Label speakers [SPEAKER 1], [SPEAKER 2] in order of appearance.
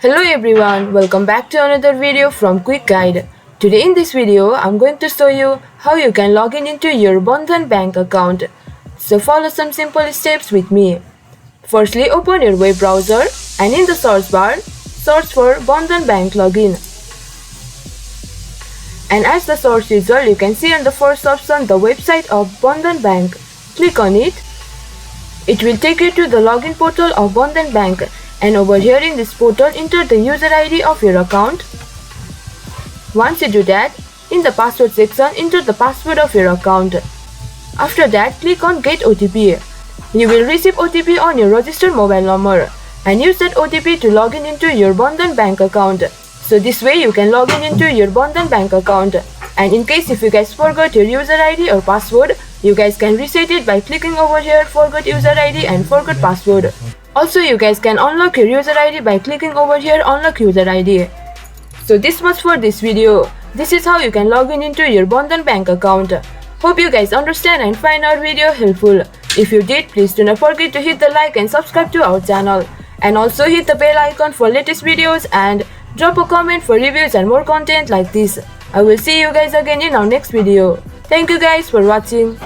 [SPEAKER 1] Hello everyone, welcome back to another video from Quick Guide. Today in this video, I'm going to show you how you can log in into your Bandhan Bank account. So follow some simple steps with me. Firstly, open your web browser and in the search bar, search for Bandhan Bank login. And as the search result, you can see on the first option the website of Bandhan Bank. Click on it. It will take you to the login portal of Bandhan Bank. And over here in this portal, enter the user ID of your account. Once you do that, in the password section, enter the password of your account. After that, click on Get OTP. You will receive OTP on your registered mobile number and use that OTP to log in into your Bandhan Bank account. So this way you can log in into your Bandhan Bank account. And in case if you guys forgot your user ID or password, you guys can reset it by clicking over here Forgot User ID and Forgot Password. Also, you guys can unlock your user ID by clicking over here Unlock User ID. So this much for this video. This is how you can log in into your Bandhan Bank account. Hope you guys understand and find our video helpful. If you did, please do not forget to hit the like and subscribe to our channel. And also hit the bell icon for latest videos and drop a comment for reviews and more content like this. I will see you guys again in our next video. Thank you guys for watching.